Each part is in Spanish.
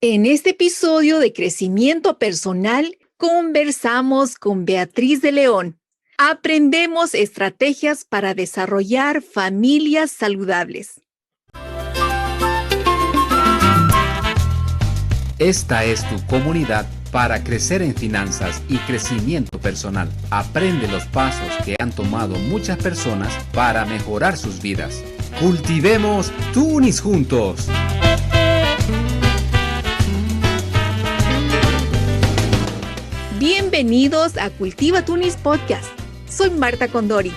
En este episodio de Crecimiento Personal, conversamos con Beatriz de León. Aprendemos estrategias para desarrollar familias saludables. Esta es tu comunidad para crecer en finanzas y crecimiento personal. Aprende los pasos que han tomado muchas personas para mejorar sus vidas. Cultivemos Tunis juntos. Bienvenidos a Cultiva Tunis Podcast. Soy Marta Condori.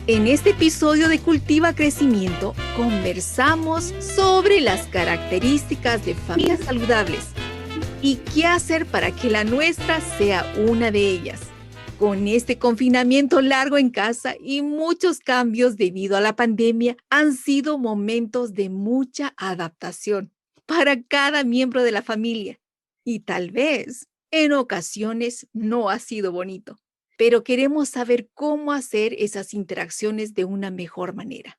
En este episodio de Cultiva Crecimiento, conversamos sobre las características de familias saludables y qué hacer para que la nuestra sea una de ellas. Con este confinamiento largo en casa y muchos cambios debido a la pandemia, han sido momentos de mucha adaptación para cada miembro de la familia. Y tal vez, en ocasiones, no ha sido bonito, pero queremos saber cómo hacer esas interacciones de una mejor manera.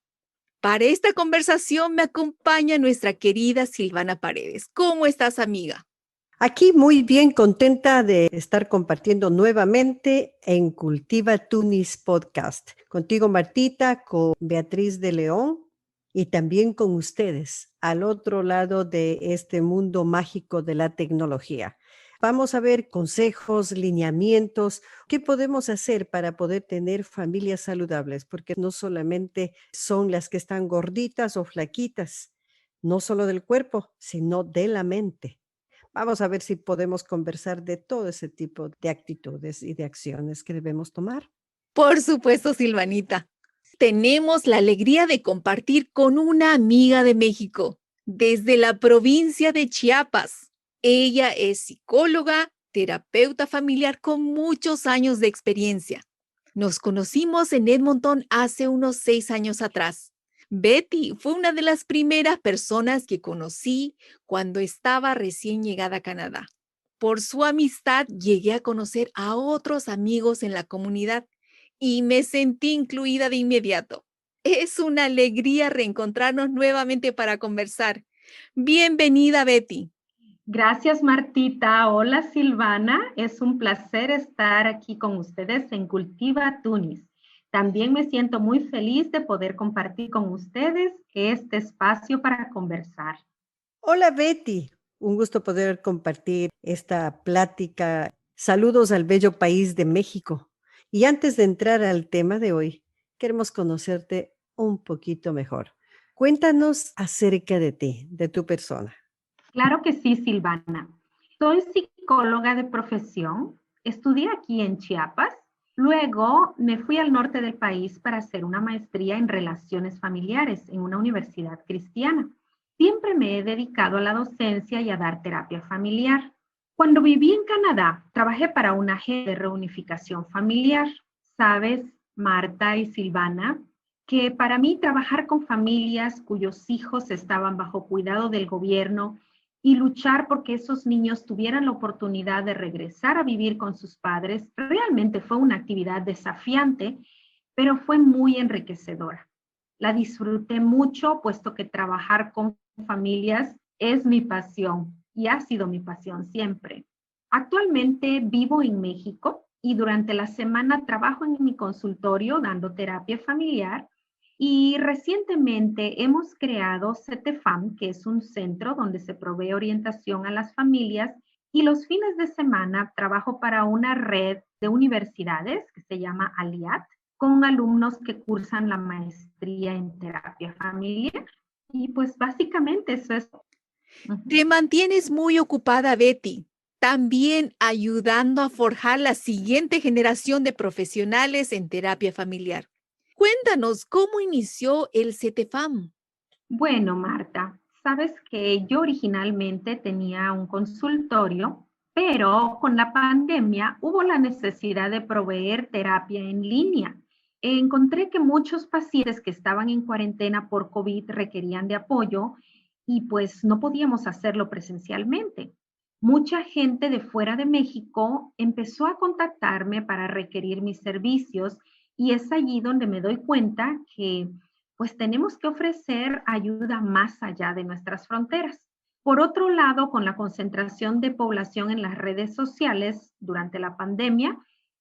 Para esta conversación me acompaña nuestra querida Silvana Paredes. ¿Cómo estás, amiga? Aquí muy bien, contenta de estar compartiendo nuevamente en Cultiva Tunis Podcast. Contigo, Martita, con Beatriz de León y también con ustedes al otro lado de este mundo mágico de la tecnología. Vamos a ver consejos, lineamientos, qué podemos hacer para poder tener familias saludables, porque no solamente son las que están gorditas o flaquitas, no solo del cuerpo, sino de la mente. Vamos a ver si podemos conversar de todo ese tipo de actitudes y de acciones que debemos tomar. Por supuesto, Silvanita. Tenemos la alegría de compartir con una amiga de México, desde la provincia de Chiapas. Ella es psicóloga, terapeuta familiar con muchos años de experiencia. Nos conocimos en Edmonton hace unos 6 años atrás. Betty fue una de las primeras personas que conocí cuando estaba recién llegada a Canadá. Por su amistad llegué a conocer a otros amigos en la comunidad y me sentí incluida de inmediato. Es una alegría reencontrarnos nuevamente para conversar. Bienvenida, Betty. Gracias, Martita. Hola, Silvana. Es un placer estar aquí con ustedes en Cultiva Tunis. También me siento muy feliz de poder compartir con ustedes este espacio para conversar. Hola, Betty. Un gusto poder compartir esta plática. Saludos al bello país de México. Y antes de entrar al tema de hoy, queremos conocerte un poquito mejor. Cuéntanos acerca de ti, de tu persona. Claro que sí, Silvana. Soy psicóloga de profesión. Estudié aquí en Chiapas. Luego me fui al norte del país para hacer una maestría en relaciones familiares en una universidad cristiana. Siempre me he dedicado a la docencia y a dar terapia familiar. Cuando viví en Canadá, trabajé para una agencia de reunificación familiar. Sabes, Marta y Silvana, que para mí trabajar con familias cuyos hijos estaban bajo cuidado del gobierno y luchar porque esos niños tuvieran la oportunidad de regresar a vivir con sus padres, realmente fue una actividad desafiante, pero fue muy enriquecedora. La disfruté mucho, puesto que trabajar con familias es mi pasión y ha sido mi pasión siempre. Actualmente vivo en México y durante la semana trabajo en mi consultorio dando terapia familiar. Y recientemente hemos creado CETEFAM, que es un centro donde se provee orientación a las familias, y los fines de semana trabajo para una red de universidades que se llama ALIAT, con alumnos que cursan la maestría en terapia familiar. Y pues básicamente eso es. Te mantienes muy ocupada, Betty, también ayudando a forjar la siguiente generación de profesionales en terapia familiar. Cuéntanos cómo inició el CETEFAM. Bueno, Marta, sabes que yo originalmente tenía un consultorio, pero con la pandemia hubo la necesidad de proveer terapia en línea. Encontré que muchos pacientes que estaban en cuarentena por COVID requerían de apoyo y pues no podíamos hacerlo presencialmente. Mucha gente de fuera de México empezó a contactarme para requerir mis servicios y es allí donde me doy cuenta que pues tenemos que ofrecer ayuda más allá de nuestras fronteras. Por otro lado, con la concentración de población en las redes sociales durante la pandemia,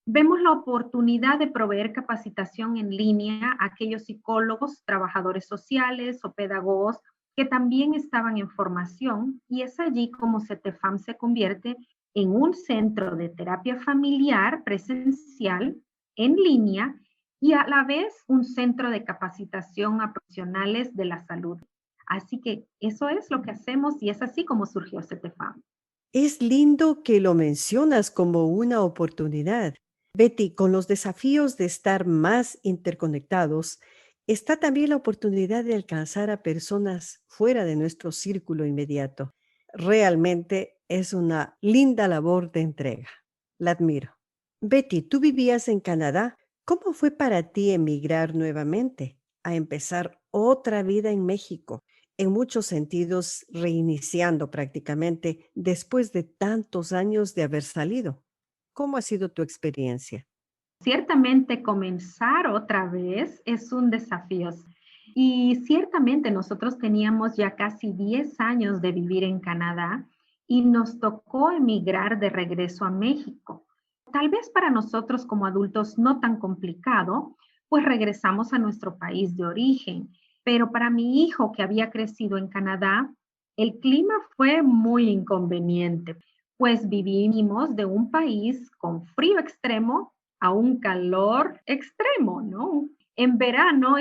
vemos la oportunidad de proveer capacitación en línea a aquellos psicólogos, trabajadores sociales o pedagogos que también estaban en formación, y es allí como CETEFAM se convierte en un centro de terapia familiar presencial en línea y a la vez un centro de capacitación a profesionales de la salud. Así que eso es lo que hacemos y es así como surgió CETEFAM. Es lindo que lo mencionas como una oportunidad. Betty, con los desafíos de estar más interconectados, está también la oportunidad de alcanzar a personas fuera de nuestro círculo inmediato. Realmente es una linda labor de entrega. La admiro. Betty, tú vivías en Canadá. ¿Cómo fue para ti emigrar nuevamente, a empezar otra vida en México? En muchos sentidos, reiniciando prácticamente después de tantos años de haber salido. ¿Cómo ha sido tu experiencia? Ciertamente comenzar otra vez es un desafío. Y ciertamente nosotros teníamos ya casi 10 años de vivir en Canadá y nos tocó emigrar de regreso a México. Tal vez para nosotros como adultos no tan complicado, pues regresamos a nuestro país de origen. Pero para mi hijo que había crecido en Canadá, el clima fue muy inconveniente, pues vivimos de un país con frío extremo a un calor extremo, ¿no? En verano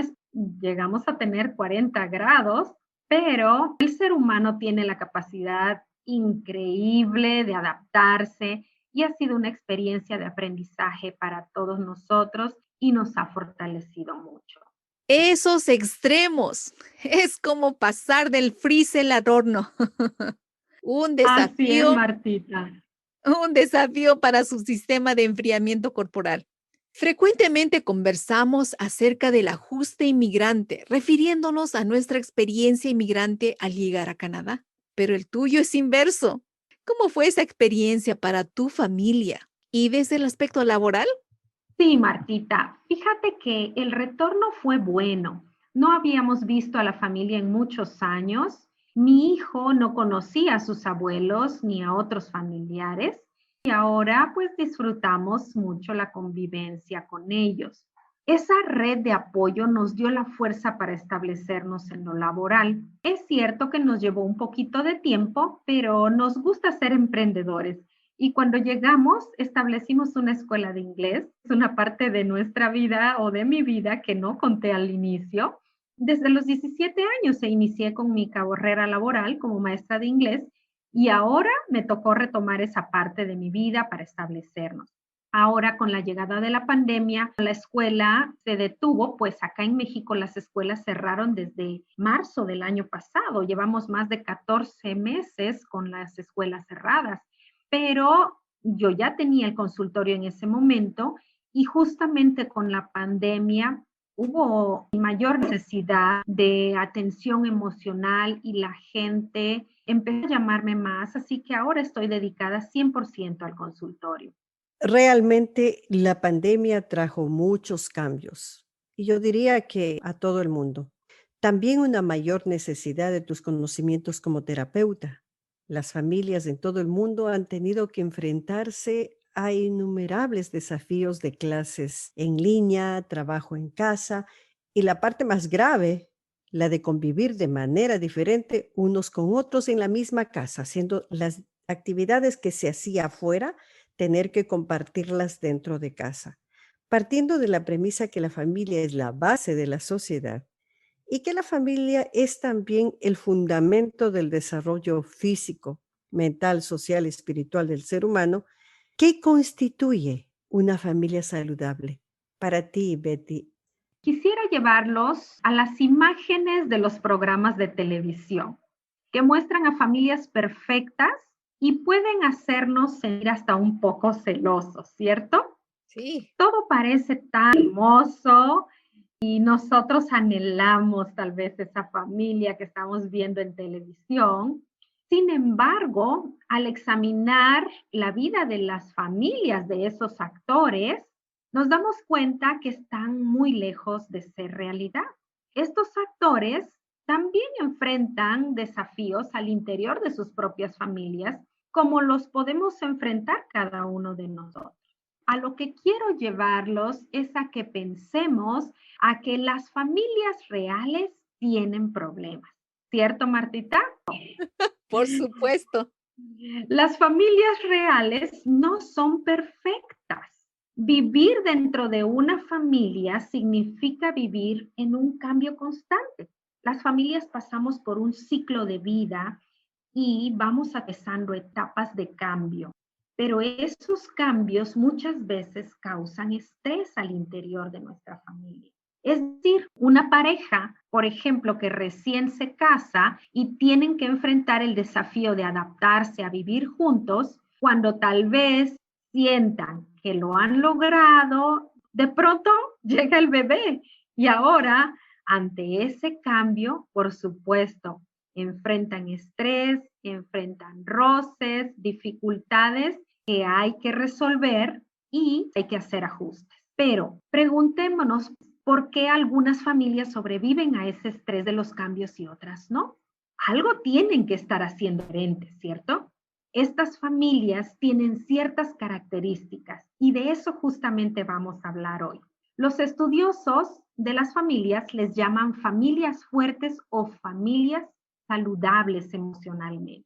llegamos a tener 40 grados, pero el ser humano tiene la capacidad increíble de adaptarse y ha sido una experiencia de aprendizaje para todos nosotros y nos ha fortalecido mucho. Esos extremos. Es como pasar del freezer al horno. Un Así es, desafío, Martita. un desafío para su sistema de enfriamiento corporal. Frecuentemente conversamos acerca del ajuste inmigrante, refiriéndonos a nuestra experiencia inmigrante al llegar a Canadá. Pero el tuyo es inverso. ¿Cómo fue esa experiencia para tu familia? ¿Y desde el aspecto laboral? Sí, Martita, fíjate que el retorno fue bueno. No habíamos visto a la familia en muchos años. Mi hijo no conocía a sus abuelos ni a otros familiares y ahora pues disfrutamos mucho la convivencia con ellos. Esa red de apoyo nos dio la fuerza para establecernos en lo laboral. Es cierto que nos llevó un poquito de tiempo, pero nos gusta ser emprendedores. Y cuando llegamos, establecimos una escuela de inglés. Es una parte de nuestra vida o de mi vida que no conté al inicio. Desde los 17 años inicié con mi carrera laboral como maestra de inglés y ahora me tocó retomar esa parte de mi vida para establecernos. Ahora, con la llegada de la pandemia, la escuela se detuvo, pues acá en México las escuelas cerraron desde marzo del año pasado. Llevamos más de 14 meses con las escuelas cerradas, pero yo ya tenía el consultorio en ese momento y justamente con la pandemia hubo mayor necesidad de atención emocional y la gente empezó a llamarme más, así que ahora estoy dedicada 100% al consultorio. Realmente la pandemia trajo muchos cambios y yo diría que a todo el mundo. También una mayor necesidad de tus conocimientos como terapeuta. Las familias en todo el mundo han tenido que enfrentarse a innumerables desafíos de clases en línea, trabajo en casa y la parte más grave, la de convivir de manera diferente unos con otros en la misma casa, haciendo las actividades que se hacía afuera, tener que compartirlas dentro de casa. Partiendo de la premisa que la familia es la base de la sociedad y que la familia es también el fundamento del desarrollo físico, mental, social y espiritual del ser humano, ¿qué constituye una familia saludable? Para ti, Betty. Quisiera llevarlos a las imágenes de los programas de televisión que muestran a familias perfectas y pueden hacernos sentir hasta un poco celosos, ¿cierto? Sí. Todo parece tan hermoso y nosotros anhelamos tal vez esa familia que estamos viendo en televisión. Sin embargo, al examinar la vida de las familias de esos actores, nos damos cuenta que están muy lejos de ser realidad. Estos actores también enfrentan desafíos al interior de sus propias familias, como los podemos enfrentar cada uno de nosotros. A lo que quiero llevarlos es a que pensemos a que las familias reales tienen problemas. ¿Cierto, Martita? Por supuesto. Las familias reales no son perfectas. Vivir dentro de una familia significa vivir en un cambio constante. Las familias pasamos por un ciclo de vida y vamos atravesando etapas de cambio. Pero esos cambios muchas veces causan estrés al interior de nuestra familia. Es decir, una pareja, por ejemplo, que recién se casa y tienen que enfrentar el desafío de adaptarse a vivir juntos, cuando tal vez sientan que lo han logrado, de pronto llega el bebé y ahora, ante ese cambio, por supuesto, enfrentan estrés, enfrentan roces, dificultades que hay que resolver y hay que hacer ajustes. Pero preguntémonos por qué algunas familias sobreviven a ese estrés de los cambios y otras no. Algo tienen que estar haciendo diferente, ¿cierto? Estas familias tienen ciertas características y de eso justamente vamos a hablar hoy. Los estudiosos de las familias les llaman familias fuertes o familias saludables emocionalmente.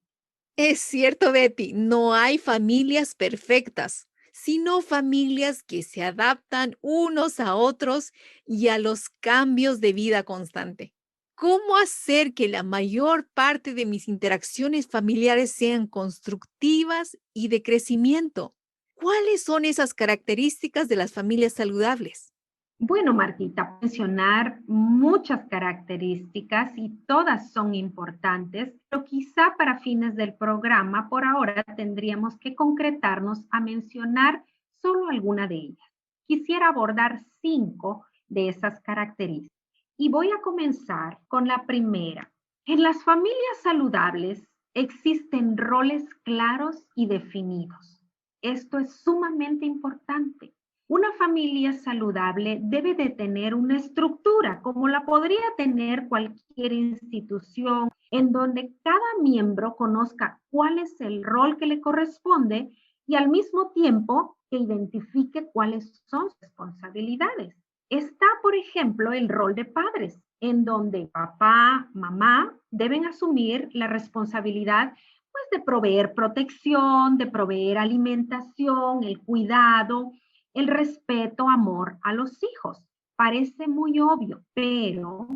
Es cierto, Betty, no hay familias perfectas, sino familias que se adaptan unos a otros y a los cambios de vida constante. ¿Cómo hacer que la mayor parte de mis interacciones familiares sean constructivas y de crecimiento? ¿Cuáles son esas características de las familias saludables? Bueno, Martita, mencionar muchas características y todas son importantes, pero quizá para fines del programa, por ahora tendríamos que concretarnos a mencionar solo alguna de ellas. Quisiera abordar 5 de esas características y voy a comenzar con la primera. En las familias saludables existen roles claros y definidos. Esto es sumamente importante. Una familia saludable debe de tener una estructura, como la podría tener cualquier institución, en donde cada miembro conozca cuál es el rol que le corresponde y al mismo tiempo que identifique cuáles son sus responsabilidades. Está, por ejemplo, el rol de padres, en donde papá, mamá deben asumir la responsabilidad pues, de proveer protección, de proveer alimentación, el cuidado, el respeto, amor a los hijos. Parece muy obvio, pero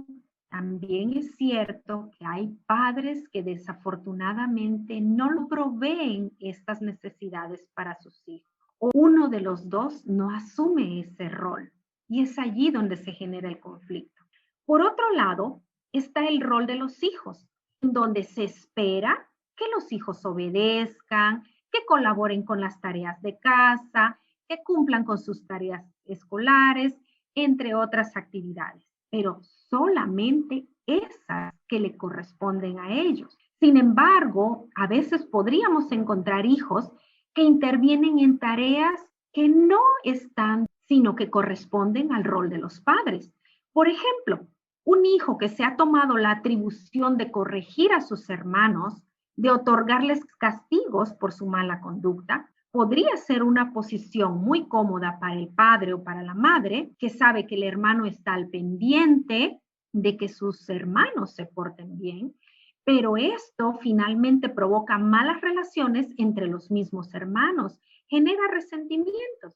también es cierto que hay padres que desafortunadamente no lo proveen estas necesidades para sus hijos. O uno de los dos no asume ese rol y es allí donde se genera el conflicto. Por otro lado, está el rol de los hijos, en donde se espera que los hijos obedezcan, que colaboren con las tareas de casa, que cumplan con sus tareas escolares, entre otras actividades, pero solamente esas que le corresponden a ellos. Sin embargo, a veces podríamos encontrar hijos que intervienen en tareas que no están, sino que corresponden al rol de los padres. Por ejemplo, un hijo que se ha tomado la atribución de corregir a sus hermanos, de otorgarles castigos por su mala conducta, podría ser una posición muy cómoda para el padre o para la madre, que sabe que el hermano está al pendiente de que sus hermanos se porten bien, pero esto finalmente provoca malas relaciones entre los mismos hermanos, genera resentimientos.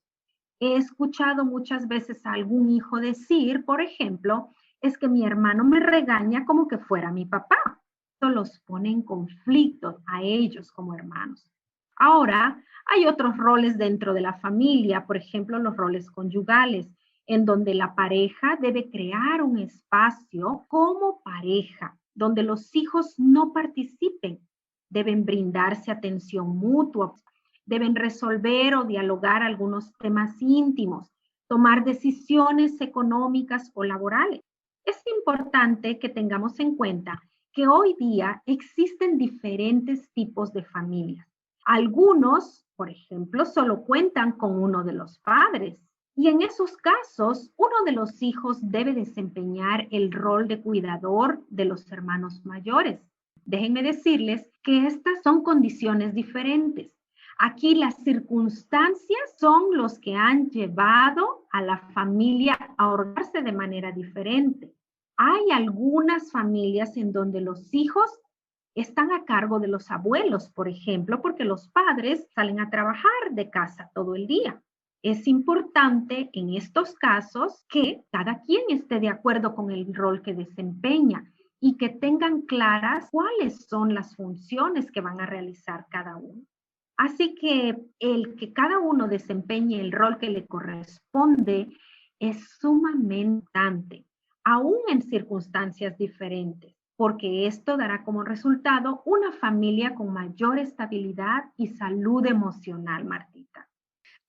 He escuchado muchas veces a algún hijo decir, por ejemplo, es que mi hermano me regaña como que fuera mi papá. Esto los pone en conflicto a ellos como hermanos. Ahora, hay otros roles dentro de la familia, por ejemplo, los roles conyugales, en donde la pareja debe crear un espacio como pareja, donde los hijos no participen. Deben brindarse atención mutua, deben resolver o dialogar algunos temas íntimos, tomar decisiones económicas o laborales. Es importante que tengamos en cuenta que hoy día existen diferentes tipos de familias. Algunos, por ejemplo, solo cuentan con uno de los padres. Y en esos casos, uno de los hijos debe desempeñar el rol de cuidador de los hermanos mayores. Déjenme decirles que estas son condiciones diferentes. Aquí las circunstancias son los que han llevado a la familia a ordenarse de manera diferente. Hay algunas familias en donde los hijos están a cargo de los abuelos, por ejemplo, porque los padres salen a trabajar de casa todo el día. Es importante en estos casos que cada quien esté de acuerdo con el rol que desempeña y que tengan claras cuáles son las funciones que van a realizar cada uno. Así que el que cada uno desempeñe el rol que le corresponde es sumamente importante, aún en circunstancias diferentes, porque esto dará como resultado una familia con mayor estabilidad y salud emocional, Martita.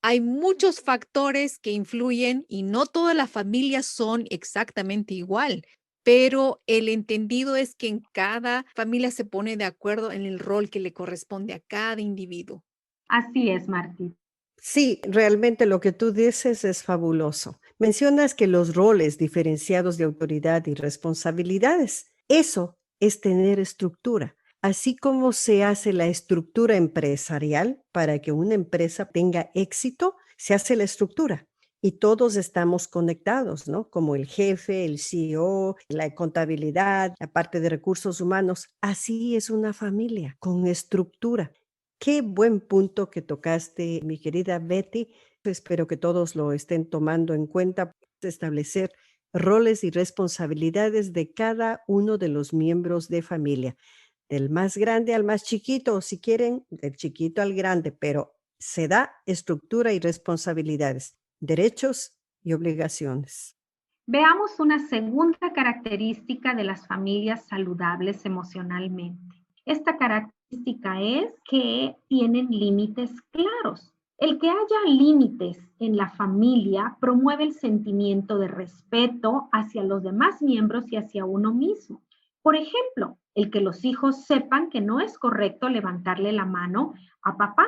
Hay muchos factores que influyen y no todas las familias son exactamente igual, pero el entendido es que en cada familia se pone de acuerdo en el rol que le corresponde a cada individuo. Así es, Martita. Sí, realmente lo que tú dices es fabuloso. Mencionas que los roles diferenciados de autoridad y responsabilidades, eso es tener estructura. Así como se hace la estructura empresarial para que una empresa tenga éxito, se hace la estructura. Y todos estamos conectados, ¿no? Como el jefe, el CEO, la contabilidad, la parte de recursos humanos. Así es una familia, con estructura. Qué buen punto que tocaste, mi querida Betty. Espero que todos lo estén tomando en cuenta, establecer roles y responsabilidades de cada uno de los miembros de familia, del más grande al más chiquito, o si quieren, del chiquito al grande, pero se da estructura y responsabilidades, derechos y obligaciones. Veamos una segunda característica de las familias saludables emocionalmente. Esta característica es que tienen límites claros. El que haya límites en la familia promueve el sentimiento de respeto hacia los demás miembros y hacia uno mismo. Por ejemplo, el que los hijos sepan que no es correcto levantarle la mano a papá,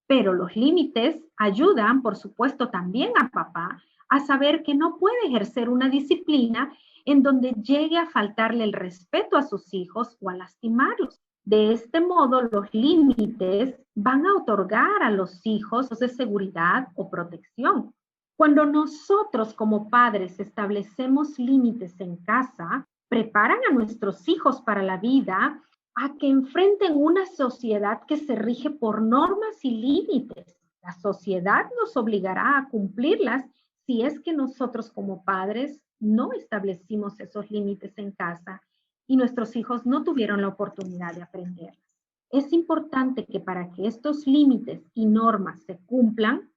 pero los límites ayudan, por supuesto, también a papá a saber que no puede ejercer una disciplina en donde llegue a faltarle el respeto a sus hijos o a lastimarlos. De este modo, los límites van a otorgar a los hijos de seguridad o protección. Cuando nosotros como padres establecemos límites en casa, preparan a nuestros hijos para la vida a que enfrenten una sociedad que se rige por normas y límites. La sociedad nos obligará a cumplirlas si es que nosotros como padres no establecimos esos límites en casa y nuestros hijos no tuvieron la oportunidad de aprenderlas. Es importante que para que estos límites y normas se cumplan,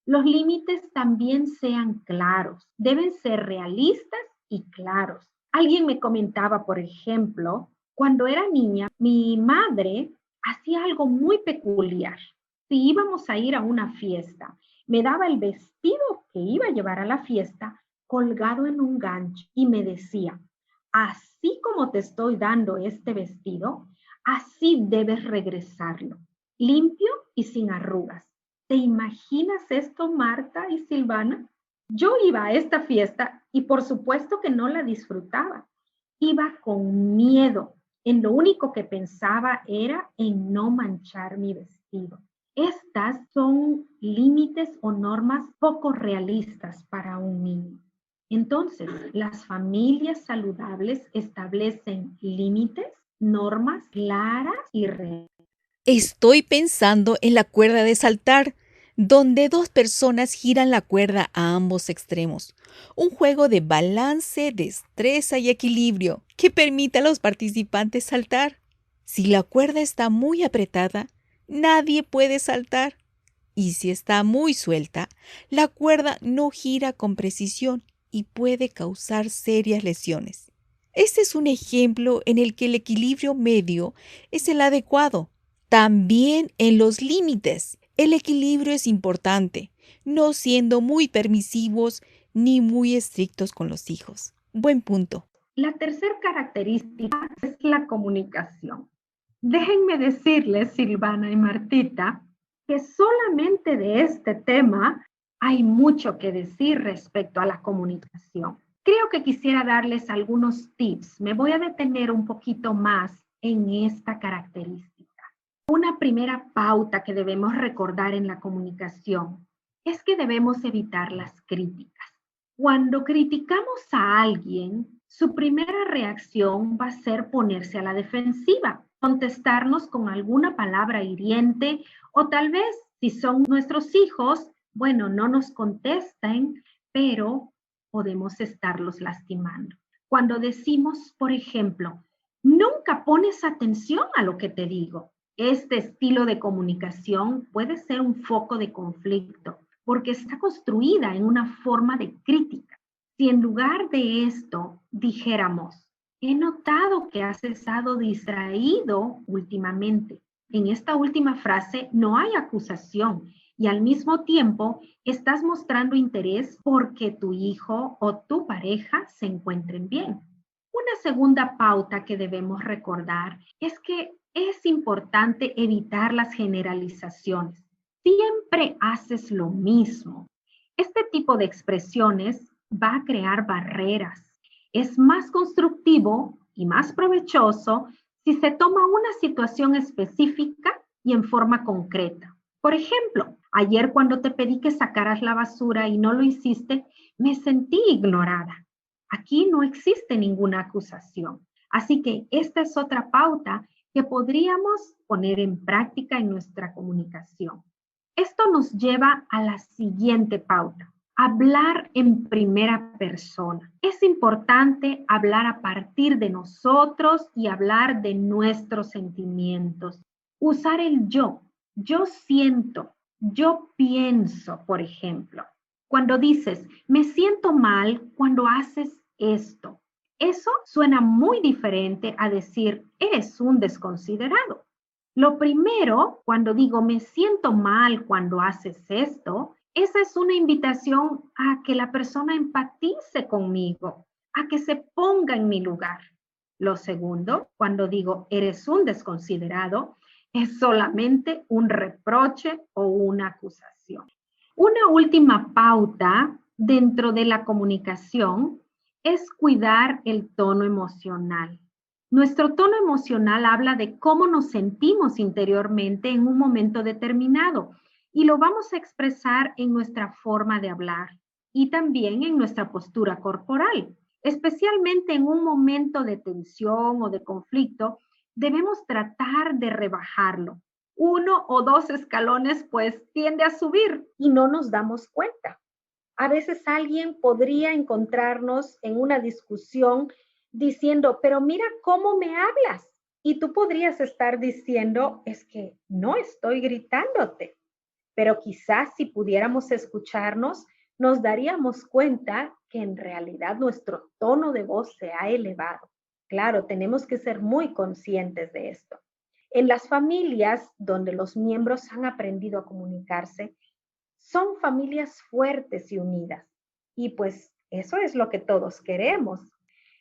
los límites también sean claros, deben ser realistas y claros. Alguien me comentaba, por ejemplo, cuando era niña, mi madre hacía algo muy peculiar. Si íbamos a ir a una fiesta, me daba el vestido que iba a llevar a la fiesta colgado en un gancho y me decía, así como te estoy dando este vestido, así debes regresarlo, limpio y sin arrugas. ¿Te imaginas esto, Marta y Silvana? Yo iba a esta fiesta y por supuesto que no la disfrutaba. Iba con miedo. En lo único que pensaba era en no manchar mi vestido. Estas son límites o normas poco realistas para un niño. Entonces, las familias saludables establecen límites, normas claras y reales. Estoy pensando en la cuerda de saltar, donde dos personas giran la cuerda a ambos extremos. Un juego de balance, destreza y equilibrio que permite a los participantes saltar. Si la cuerda está muy apretada, nadie puede saltar. Y si está muy suelta, la cuerda no gira con precisión y puede causar serias lesiones. Este es un ejemplo en el que el equilibrio medio es el adecuado. También en los límites, el equilibrio es importante, no siendo muy permisivos ni muy estrictos con los hijos. Buen punto. La tercera característica es la comunicación. Déjenme decirles, Silvana y Martita, que solamente de este tema hay mucho que decir respecto a la comunicación. Creo que quisiera darles algunos tips. Me voy a detener un poquito más en esta característica. Una primera pauta que debemos recordar en la comunicación es que debemos evitar las críticas. Cuando criticamos a alguien, su primera reacción va a ser ponerse a la defensiva, contestarnos con alguna palabra hiriente o tal vez, si son nuestros hijos, bueno, no nos contesten, pero podemos estarlos lastimando. Cuando decimos, por ejemplo, nunca pones atención a lo que te digo, este estilo de comunicación puede ser un foco de conflicto porque está construida en una forma de crítica. Si en lugar de esto dijéramos, he notado que has estado distraído últimamente. En esta última frase no hay acusación y al mismo tiempo estás mostrando interés porque tu hijo o tu pareja se encuentren bien. Una segunda pauta que debemos recordar es que es importante evitar las generalizaciones. Siempre haces lo mismo. Este tipo de expresiones va a crear barreras. Es más constructivo y más provechoso si se toma una situación específica y en forma concreta. Por ejemplo, ayer cuando te pedí que sacaras la basura y no lo hiciste, me sentí ignorada. Aquí no existe ninguna acusación. Así que esta es otra pauta que podríamos poner en práctica en nuestra comunicación. Esto nos lleva a la siguiente pauta. Hablar en primera persona. Es importante hablar a partir de nosotros y hablar de nuestros sentimientos. Usar el yo. Yo siento, yo pienso, por ejemplo. Cuando dices, me siento mal cuando haces esto. Eso suena muy diferente a decir, eres un desconsiderado. Lo primero, cuando digo, me siento mal cuando haces esto, esa es una invitación a que la persona empatice conmigo, a que se ponga en mi lugar. Lo segundo, cuando digo, eres un desconsiderado, es solamente un reproche o una acusación. Una última pauta dentro de la comunicación es cuidar el tono emocional. Nuestro tono emocional habla de cómo nos sentimos interiormente en un momento determinado y lo vamos a expresar en nuestra forma de hablar y también en nuestra postura corporal. Especialmente en un momento de tensión o de conflicto, debemos tratar de rebajarlo. 1 o 2 escalones pues tiende a subir y no nos damos cuenta. A veces alguien podría encontrarnos en una discusión diciendo, pero mira cómo me hablas. Y tú podrías estar diciendo, es que no estoy gritándote. Pero quizás si pudiéramos escucharnos, nos daríamos cuenta que en realidad nuestro tono de voz se ha elevado. Claro, tenemos que ser muy conscientes de esto. En las familias donde los miembros han aprendido a comunicarse, son familias fuertes y unidas. Y pues eso es lo que todos queremos.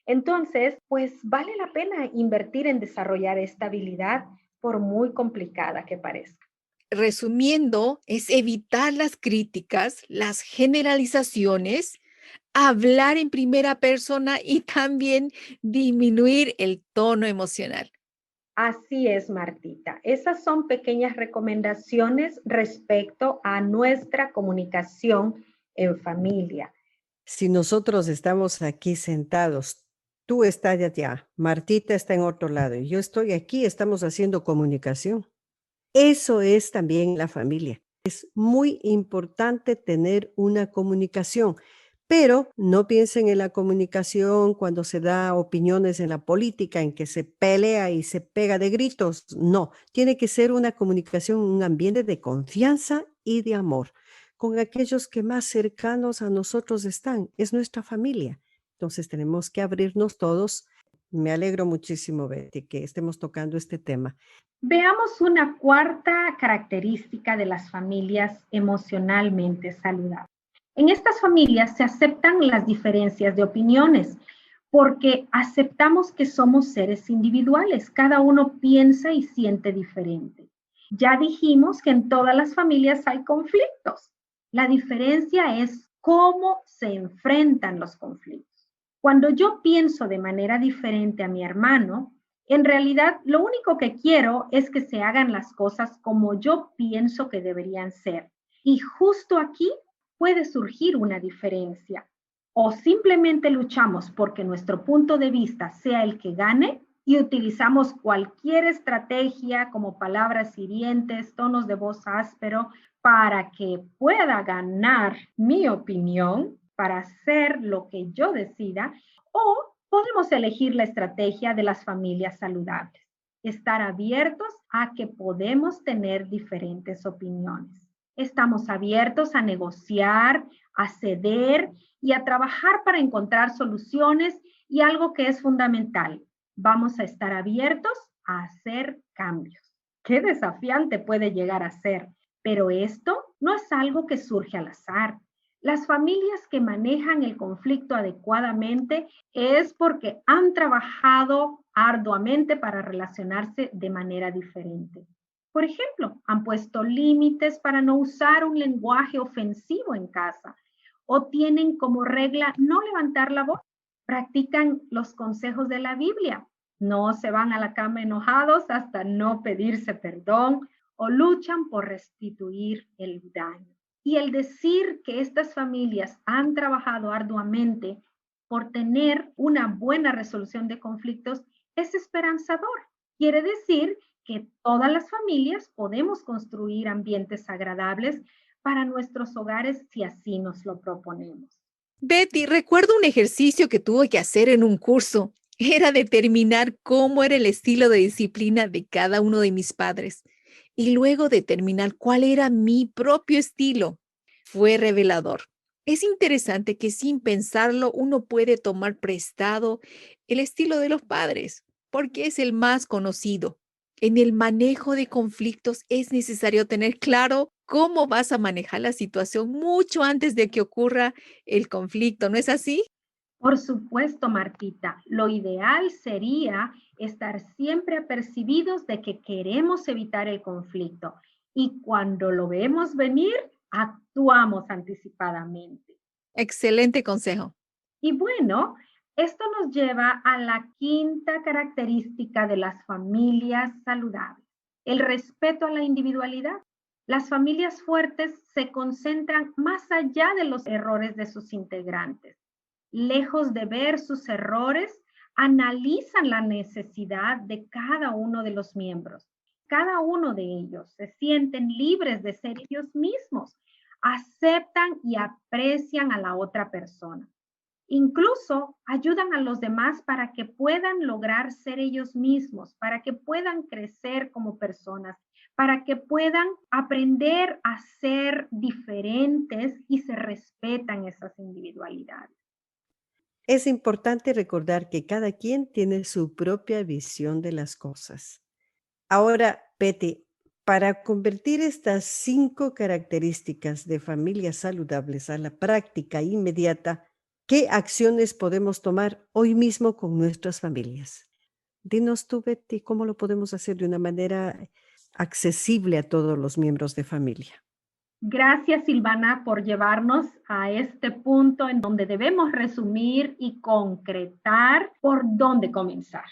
Entonces, pues vale la pena invertir en desarrollar esta habilidad por muy complicada que parezca. Resumiendo, es evitar las críticas, las generalizaciones, hablar en primera persona y también disminuir el tono emocional. Así es, Martita. Esas son pequeñas recomendaciones respecto a nuestra comunicación en familia. Si nosotros estamos aquí sentados, tú estás allá, Martita está en otro lado y yo estoy aquí, estamos haciendo comunicación. Eso es también la familia. Es muy importante tener una comunicación, pero no piensen en la comunicación cuando se da opiniones en la política, en que se pelea y se pega de gritos. No, tiene que ser una comunicación, un ambiente de confianza y de amor con aquellos que más cercanos a nosotros están. Es nuestra familia. Entonces tenemos que abrirnos todos. Me alegro muchísimo, Betty, que estemos tocando este tema. Veamos una cuarta característica de las familias emocionalmente saludables. En estas familias se aceptan las diferencias de opiniones porque aceptamos que somos seres individuales. Cada uno piensa y siente diferente. Ya dijimos que en todas las familias hay conflictos. La diferencia es cómo se enfrentan los conflictos. Cuando yo pienso de manera diferente a mi hermano, en realidad lo único que quiero es que se hagan las cosas como yo pienso que deberían ser. Y justo aquí puede surgir una diferencia. O simplemente luchamos porque nuestro punto de vista sea el que gane y utilizamos cualquier estrategia como palabras hirientes, tonos de voz áspero para que pueda ganar mi opinión, para hacer lo que yo decida, o podemos elegir la estrategia de las familias saludables, estar abiertos a que podemos tener diferentes opiniones. Estamos abiertos a negociar, a ceder y a trabajar para encontrar soluciones y algo que es fundamental, vamos a estar abiertos a hacer cambios. Qué desafiante puede llegar a ser, pero esto no es algo que surge al azar. Las familias que manejan el conflicto adecuadamente es porque han trabajado arduamente para relacionarse de manera diferente. Por ejemplo, han puesto límites para no usar un lenguaje ofensivo en casa o tienen como regla no levantar la voz. Practican los consejos de la Biblia. No se van a la cama enojados hasta no pedirse perdón o luchan por restituir el daño. Y el decir que estas familias han trabajado arduamente por tener una buena resolución de conflictos es esperanzador. Quiere decir que todas las familias podemos construir ambientes agradables para nuestros hogares si así nos lo proponemos. Betty, recuerdo un ejercicio que tuve que hacer en un curso. Era determinar cómo era el estilo de disciplina de cada uno de mis padres y luego determinar cuál era mi propio estilo. Fue revelador. Es interesante que sin pensarlo uno puede tomar prestado el estilo de los padres porque es el más conocido. En el manejo de conflictos es necesario tener claro cómo vas a manejar la situación mucho antes de que ocurra el conflicto, ¿no es así? Por supuesto, Martita, lo ideal sería estar siempre apercibidos de que queremos evitar el conflicto y cuando lo vemos venir, actuamos anticipadamente. Excelente consejo. Y bueno, esto nos lleva a la quinta característica de las familias saludables, el respeto a la individualidad. Las familias fuertes se concentran más allá de los errores de sus integrantes. Lejos de ver sus errores, analizan la necesidad de cada uno de los miembros. Cada uno de ellos se sienten libres de ser ellos mismos, aceptan y aprecian a la otra persona. Incluso ayudan a los demás para que puedan lograr ser ellos mismos, para que puedan crecer como personas, para que puedan aprender a ser diferentes y se respetan esas individualidades. Es importante recordar que cada quien tiene su propia visión de las cosas. Ahora, Betty, para convertir estas 5 características de familias saludables a la práctica inmediata, ¿qué acciones podemos tomar hoy mismo con nuestras familias? Dinos tú, Betty, cómo lo podemos hacer de una manera accesible a todos los miembros de familia. Gracias, Silvana, por llevarnos a este punto en donde debemos resumir y concretar por dónde comenzar.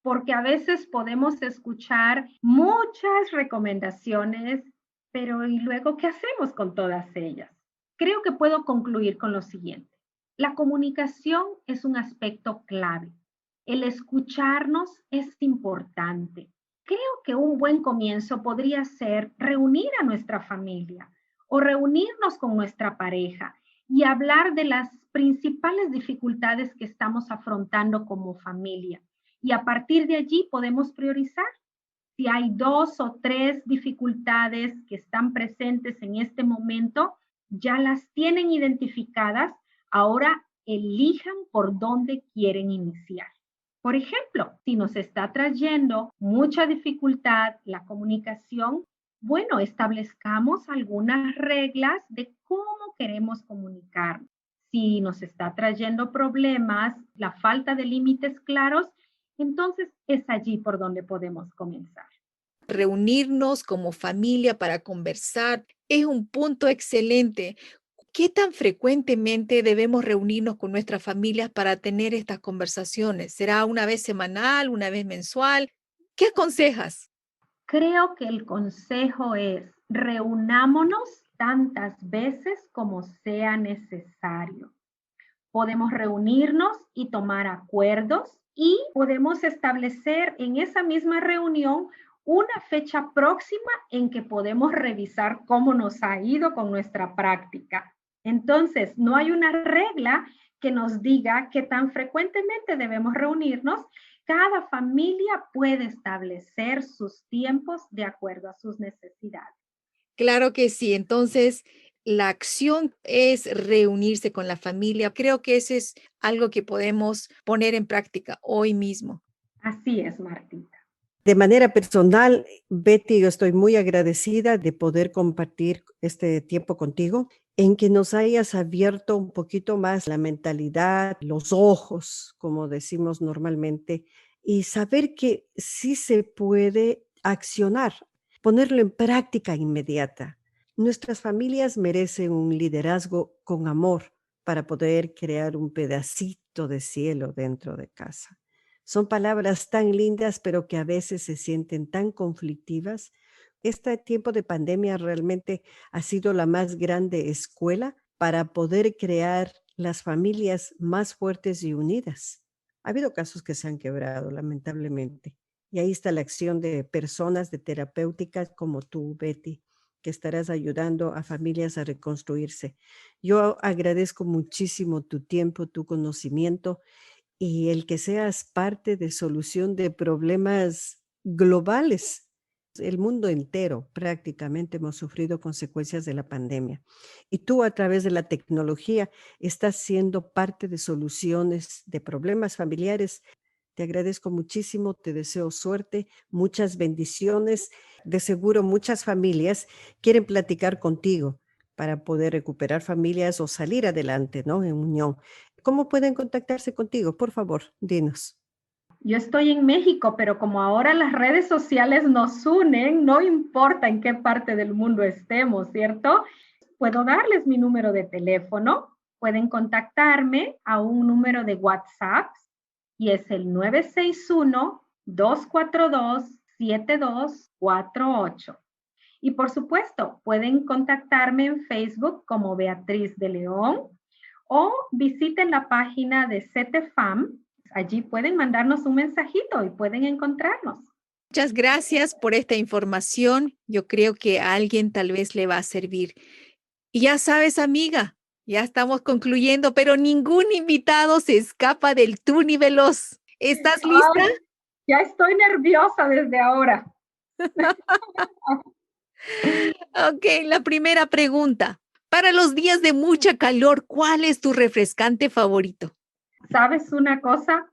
Porque a veces podemos escuchar muchas recomendaciones, pero ¿y luego qué hacemos con todas ellas? Creo que puedo concluir con lo siguiente. La comunicación es un aspecto clave. El escucharnos es importante. Creo que un buen comienzo podría ser reunir a nuestra familia o reunirnos con nuestra pareja y hablar de las principales dificultades que estamos afrontando como familia. Y a partir de allí podemos priorizar. Si hay 2 o 3 dificultades que están presentes en este momento, ya las tienen identificadas, ahora elijan por dónde quieren iniciar. Por ejemplo, si nos está trayendo mucha dificultad la comunicación, bueno, establezcamos algunas reglas de cómo queremos comunicarnos. Si nos está trayendo problemas, la falta de límites claros, entonces es allí por donde podemos comenzar. Reunirnos como familia para conversar Es un punto excelente. ¿Qué tan frecuentemente debemos reunirnos con nuestras familias para tener estas conversaciones? ¿Será una vez semanal, una vez mensual? ¿Qué aconsejas? Creo que el consejo es reunámonos tantas veces como sea necesario. Podemos reunirnos y tomar acuerdos y podemos establecer en esa misma reunión una fecha próxima en que podemos revisar cómo nos ha ido con nuestra práctica. Entonces, no hay una regla que nos diga que tan frecuentemente debemos reunirnos. Cada familia puede establecer sus tiempos de acuerdo a sus necesidades. Claro que sí. Entonces, la acción es reunirse con la familia. Creo que eso es algo que podemos poner en práctica hoy mismo. Así es, Martita. De manera personal, Betty, yo estoy muy agradecida de poder compartir este tiempo contigo, en que nos hayas abierto un poquito más la mentalidad, los ojos, como decimos normalmente, y saber que sí se puede accionar, ponerlo en práctica inmediata. Nuestras familias merecen un liderazgo con amor para poder crear un pedacito de cielo dentro de casa. Son palabras tan lindas, pero que a veces se sienten tan conflictivas. Este tiempo de pandemia realmente ha sido la más grande escuela para poder crear las familias más fuertes y unidas. Ha habido casos que se han quebrado, lamentablemente. Y ahí está la acción de personas, de terapéuticas como tú, Betty, que estarás ayudando a familias a reconstruirse. Yo agradezco muchísimo tu tiempo, tu conocimiento y el que seas parte de solución de problemas globales. El mundo entero prácticamente hemos sufrido consecuencias de la pandemia. Y tú a través de la tecnología estás siendo parte de soluciones de problemas familiares. Te agradezco muchísimo, te deseo suerte, muchas bendiciones. De seguro muchas familias quieren platicar contigo para poder recuperar familias o salir adelante, ¿no? En unión. ¿Cómo pueden contactarse contigo? Por favor, dinos. Yo estoy en México, pero como ahora las redes sociales nos unen, no importa en qué parte del mundo estemos, ¿cierto? Puedo darles mi número de teléfono. Pueden contactarme a un número de WhatsApp y es el 961-242-7248. Y por supuesto, pueden contactarme en Facebook como Beatriz de León o visiten la página de CETEFAM. Allí pueden mandarnos un mensajito y pueden encontrarnos. Muchas gracias por esta información. Yo creo que a alguien tal vez le va a servir. Y ya sabes, amiga, ya estamos concluyendo, pero ningún invitado se escapa del Tuni Veloz. ¿Estás lista? Ay, ya estoy nerviosa desde ahora. Ok, la primera pregunta. Para los días de mucha calor, ¿cuál es tu refrescante favorito? ¿Sabes una cosa?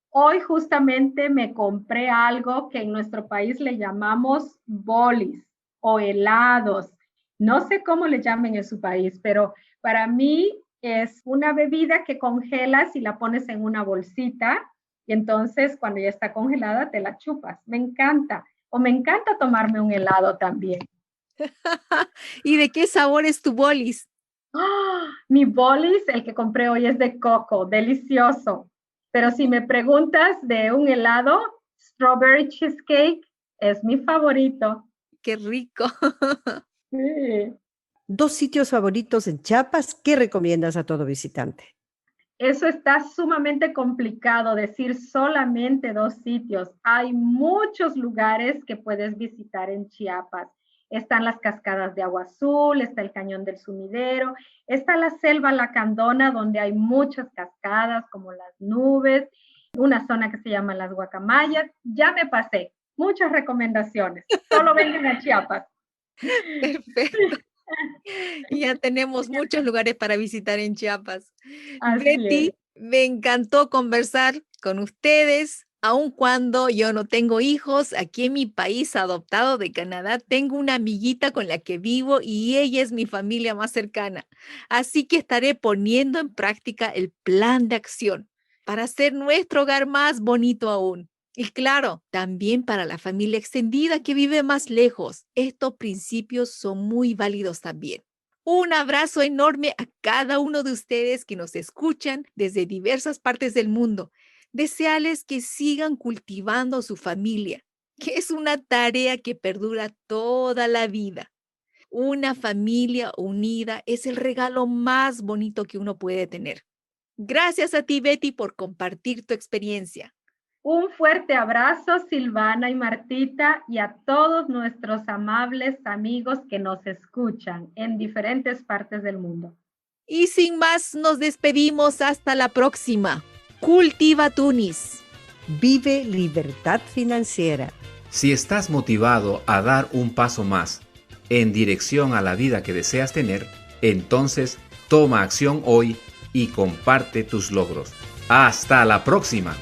Hoy justamente me compré algo que en nuestro país le llamamos bolis o helados. No sé cómo le llamen en su país, pero para mí es una bebida que congelas y la pones en una bolsita y entonces cuando ya está congelada te la chupas. Me encanta. O me encanta tomarme un helado también. ¿Y de qué sabor es tu bolis? ¡Ah! Mi bolis, el que compré hoy es de coco, delicioso. Pero si me preguntas de un helado, strawberry cheesecake es mi favorito. Qué rico. Sí. Dos sitios favoritos en Chiapas, ¿qué recomiendas a todo visitante? Eso está sumamente complicado, decir solamente dos sitios. Hay muchos lugares que puedes visitar en Chiapas. Están las cascadas de Agua Azul, está el Cañón del Sumidero, está la selva Lacandona, donde hay muchas cascadas como las nubes, una zona que se llama las Guacamayas. Ya me pasé, muchas recomendaciones. Solo vengan a Chiapas. Perfecto. Ya tenemos muchos lugares para visitar en Chiapas. Así es. Betty, me encantó conversar con ustedes. Aun cuando yo no tengo hijos, aquí en mi país adoptado de Canadá, tengo una amiguita con la que vivo y ella es mi familia más cercana. Así que estaré poniendo en práctica el plan de acción para hacer nuestro hogar más bonito aún. Y claro, también para la familia extendida que vive más lejos, estos principios son muy válidos también. Un abrazo enorme a cada uno de ustedes que nos escuchan desde diversas partes del mundo. Desearles que sigan cultivando su familia, que es una tarea que perdura toda la vida. Una familia unida es el regalo más bonito que uno puede tener. Gracias a ti, Betty, por compartir tu experiencia. Un fuerte abrazo, Silvana y Martita, y a todos nuestros amables amigos que nos escuchan en diferentes partes del mundo. Y sin más, nos despedimos hasta la próxima. Cultiva Tunis. Vive libertad financiera. Si estás motivado a dar un paso más en dirección a la vida que deseas tener, entonces toma acción hoy y comparte tus logros. ¡Hasta la próxima!